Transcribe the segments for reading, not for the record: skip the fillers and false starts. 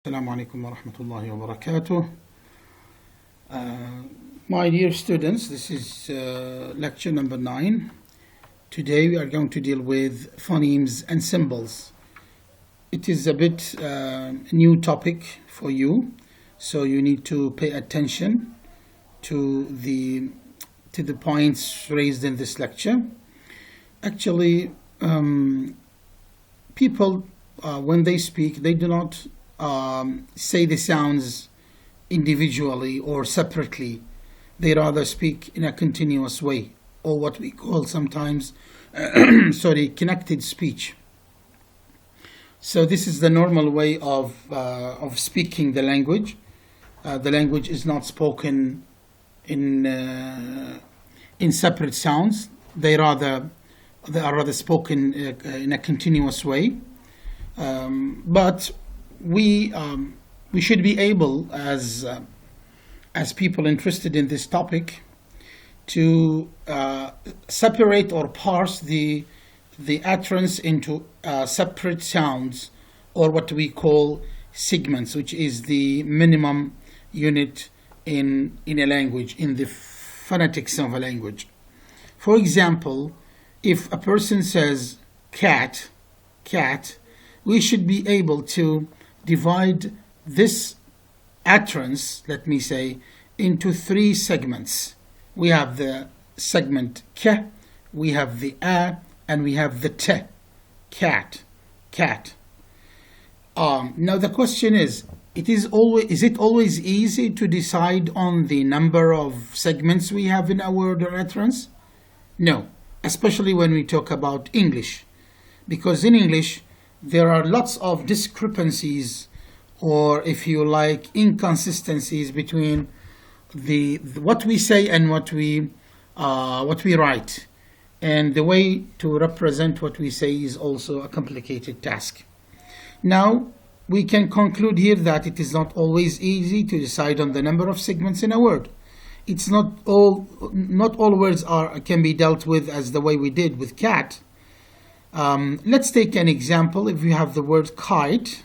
Assalamu alaikum wa rahmatullahi wa barakatuh. My dear students, this is lecture number 9. Today we are going to deal with phonemes and symbols. It is a bit new topic for you, so you need to pay attention to the points raised in this lecture. Actually, people when they speak, they do not say the sounds individually or separately. They rather speak in a continuous way, or what we call sometimes connected speech. So this is the normal way of speaking the language. The language is not spoken in separate sounds. They are rather spoken in a continuous way. But we should be able, as people interested in this topic, to separate or parse the utterance into separate sounds, or what we call segments, which is the minimum unit in a language, in the phonetics of a language. For example, if a person says cat, we should be able to divide this utterance, let me say, into 3 segments. We have the segment k, we have the a, and we have the t. Cat. Now the question is it always easy to decide on the number of segments we have in our word or utterance? No, especially when we talk about English, because in English there are lots of discrepancies, or if you like, inconsistencies between what we say and what we write, and the way to represent what we say is also a complicated task. Now we can conclude here that it is not always easy to decide on the number of segments in a word. It's not all words can be dealt with as the way we did with cat. Let's take an example. If you have the word kite,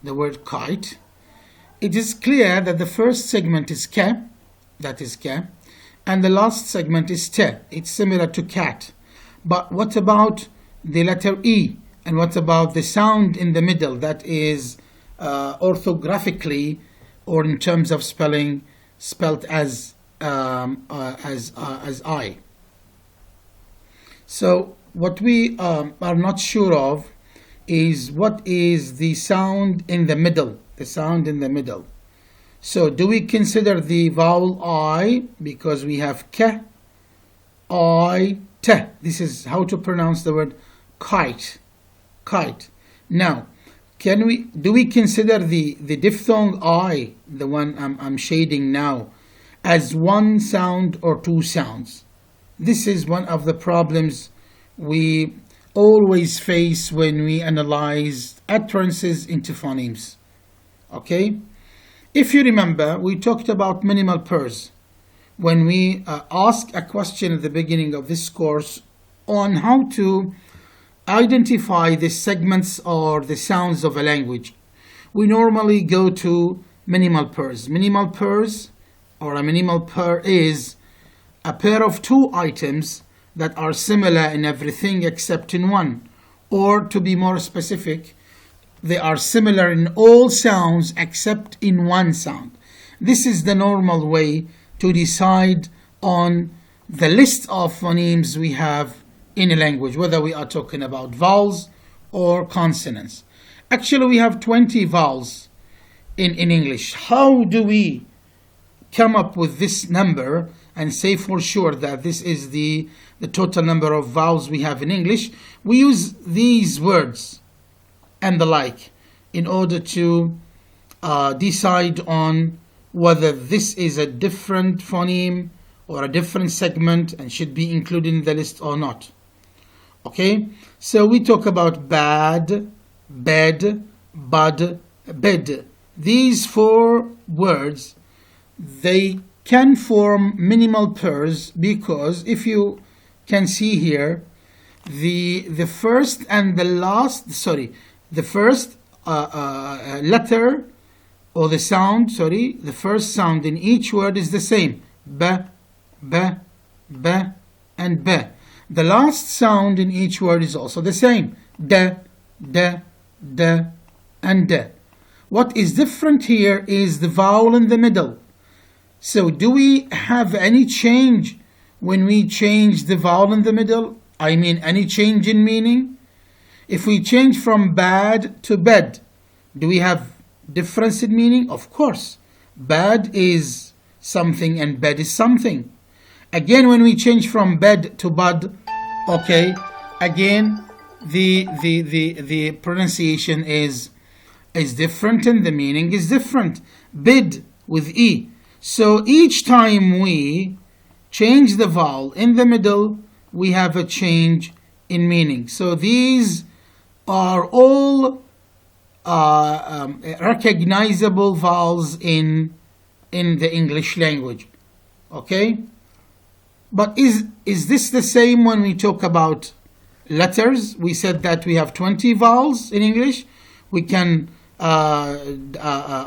it is clear that the first segment is ke, that is ke, and the last segment is te. It's similar to cat. But what about the letter e? And what about the sound in the middle that is orthographically, or in terms of spelling, spelt as I? So what we are not sure of is what is the sound in the middle, So do we consider the vowel I, because we have ke, I, te? This is how to pronounce the word kite. Now, do we consider the diphthong I, the one I'm shading now, as one sound or 2 sounds? This is one of the problems we always face when we analyze utterances into phonemes. Okay? If you remember, we talked about minimal pairs when we asked a question at the beginning of this course on how to identify the segments or the sounds of a language. We normally go to minimal pairs. Minimal pairs, or a minimal pair, is a pair of 2 items that are similar in everything except in one, or to be more specific, they are similar in all sounds except in one sound. This is the normal way to decide on the list of phonemes we have in a language, whether we are talking about vowels or consonants. Actually, we have 20 vowels in English. How do we come up with this number and say for sure that this is the total number of vowels we have in English? We use these words and the like in order to decide on whether this is a different phoneme or a different segment and should be included in the list or not. Okay, so we talk about bad, bed, bud, bed. These 4 words, they can form minimal pairs, because if you can see here, the first and the last, the first letter or the sound, sorry, the first sound in each word is the same. B, b, b, and b. The last sound in each word is also the same. D, d, d, and d. What is different here is the vowel in the middle. So do we have any change when we change the vowel in the middle? I mean, any change in meaning? If we change from bad to bed, do we have difference in meaning? Of course. Bad is something and bed is something. Again, when we change from bed to bud, okay, again, the pronunciation is different and the meaning is different. Bid with E. So each time we change the vowel in the middle, we have a change in meaning. So these are all recognizable vowels in the English language. Okay? But is this the same when we talk about letters? We said that we have 20 vowels in English. We can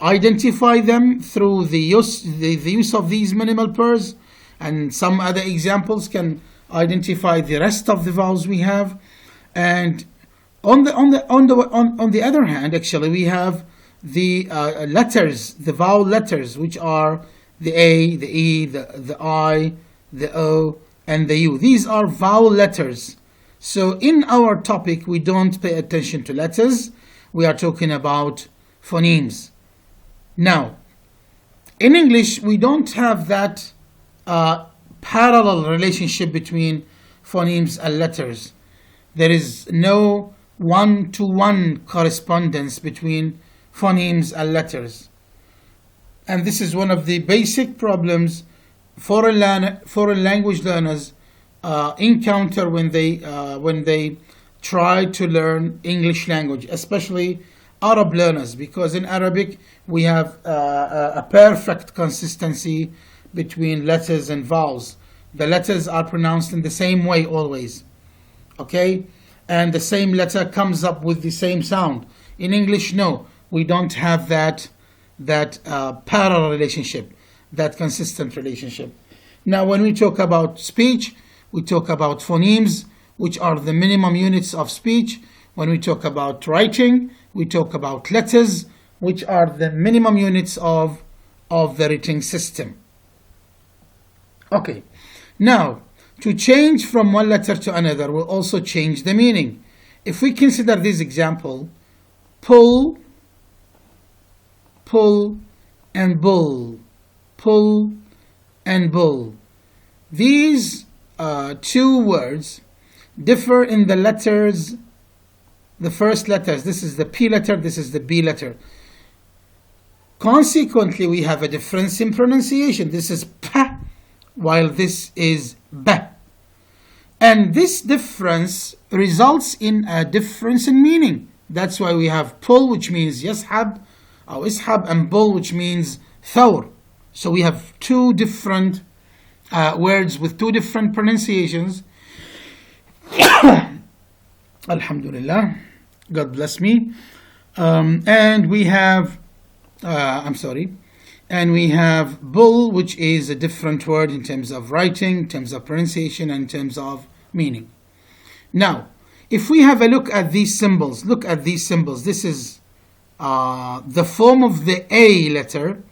identify them through the use of these minimal pairs, and some other examples can identify the rest of the vowels we have. And on the other hand, actually, we have the letters, the vowel letters, which are the A, the E, the I, the O, and the U. These are vowel letters. So in our topic, we don't pay attention to letters. We are talking about phonemes. Now, in English, we don't have that parallel relationship between phonemes and letters. There is no one-to-one correspondence between phonemes and letters. And this is one of the basic problems foreign language learners encounter when they try to learn English language, especially Arab learners, because in Arabic we have a perfect consistency between letters and vowels. The letters are pronounced in the same way always, okay? And the same letter comes up with the same sound. In English, no, we don't have that parallel relationship, that consistent relationship. Now, when we talk about speech, we talk about phonemes, which are the minimum units of speech. When we talk about writing, we talk about letters, which are the minimum units of the writing system. Okay, now, to change from one letter to another will also change the meaning. If we consider this example, pull, pull, and bull, pull, and bull. These two words differ in the letters, the first letters. This is the P letter, this is the B letter. Consequently, we have a difference in pronunciation. This is P, while this is B. And this difference results in a difference in meaning. That's why we have pull, which means yashab, or ishab, and bull, which means thawr. So we have two different words with two different pronunciations. Alhamdulillah, God bless me. And we have, and we have bull, which is a different word in terms of writing, in terms of pronunciation, and in terms of meaning. Now, if we have a look at these symbols, This is the form of the A letter.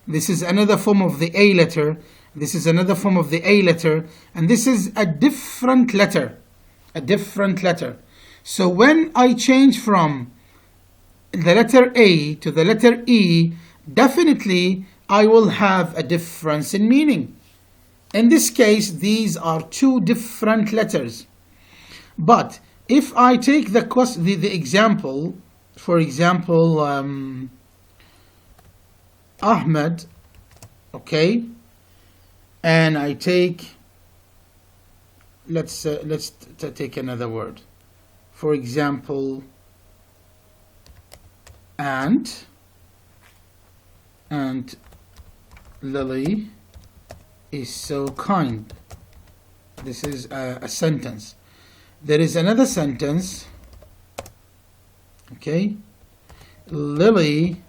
This is another form of the A letter. This is another form of the A letter. And this is a different letter. So when I change from the letter A to the letter E, definitely I will have a difference in meaning. In this case, these are two different letters. But if I take the example, for example, Ahmed, okay, and I take, let's take another word. For example, and Lily is so kind. This is a sentence. There is another sentence, okay, Lily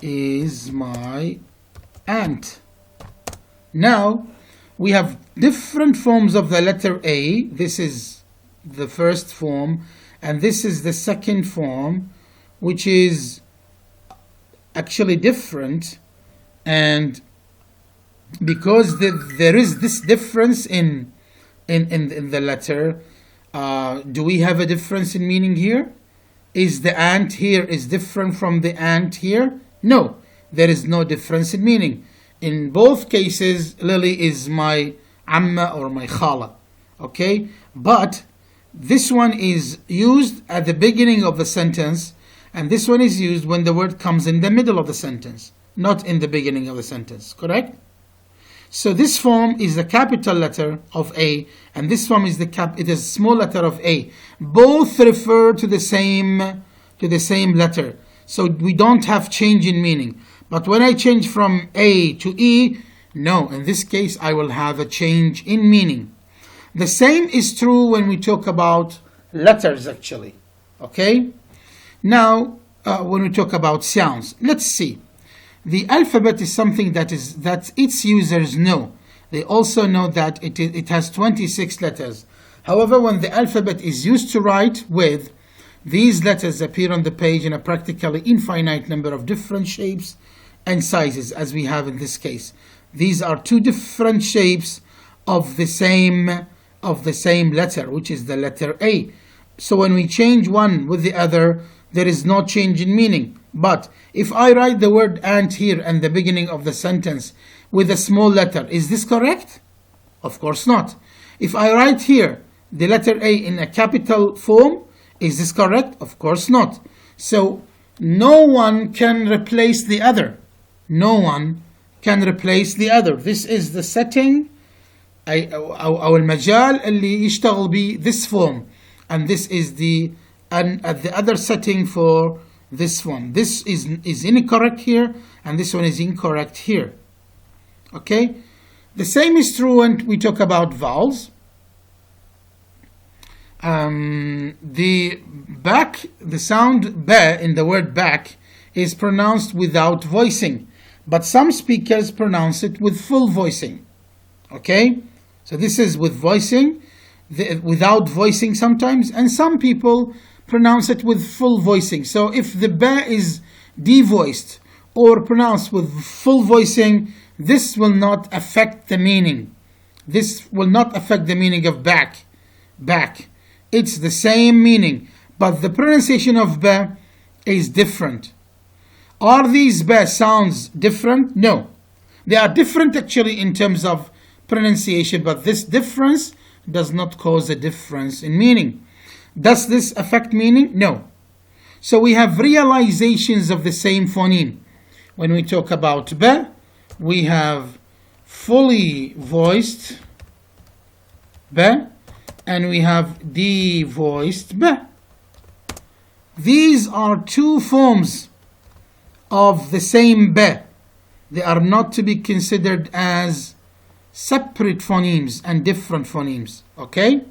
is my aunt. Now we have different forms of the letter A. This is the first form, and this is the second form, which is actually different. And because there is this difference in the letter, do we have a difference in meaning here? Is the ant here is different from the ant here? No, there is no difference in meaning. In both cases, Lily is my amma or my khala. Okay, but this one is used at the beginning of the sentence, and this one is used when the word comes in the middle of the sentence, not in the beginning of the sentence, correct? So this form is the capital letter of A, and this form is it is small letter of A. Both refer to the same letter. So we don't have change in meaning. But when I change from A to E, no, in this case I will have a change in meaning. The same is true when we talk about letters actually. Okay? Now, when we talk about sounds, let's see. The alphabet is something that its users know. They also know that it has 26 letters. However, when the alphabet is used to write with, these letters appear on the page in a practically infinite number of different shapes and sizes, as we have in this case. These are two different shapes of the same letter, which is the letter A. So when we change one with the other, there is no change in meaning. But if I write the word ant here in the beginning of the sentence with a small letter, is this correct? Of course not. If I write here the letter A in a capital form, is this correct? Of course not. So no one can replace the other. No one can replace the other. This is the setting أو المجال اللي يشتغل به this form, and this is the other setting for this one. This is incorrect here, and this one is incorrect here. Okay, the same is true when we talk about vowels. The sound ba in the word back is pronounced without voicing, but some speakers pronounce it with full voicing. Okay, so this is with voicing, without voicing sometimes, and some people pronounce it with full voicing. So if the ba is devoiced or pronounced with full voicing, this will not affect the meaning. This will not affect the meaning of back. It's the same meaning, but the pronunciation of ba is different. Are these ba sounds different? No. They are different actually in terms of pronunciation, but this difference does not cause a difference in meaning. Does this affect meaning? No. So we have realizations of the same phoneme. When we talk about ba, we have fully voiced ba, and we have devoiced ba. These are two forms of the same ba. They are not to be considered as separate phonemes and different phonemes. Okay?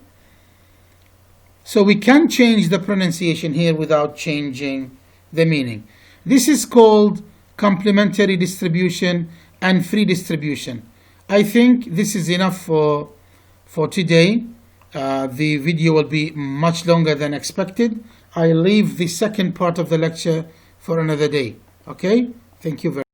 So we can change the pronunciation here without changing the meaning. This is called complementary distribution and free distribution. I think this is enough for today. The video will be much longer than expected. I leave the second part of the lecture for another day. Okay? Thank you very much.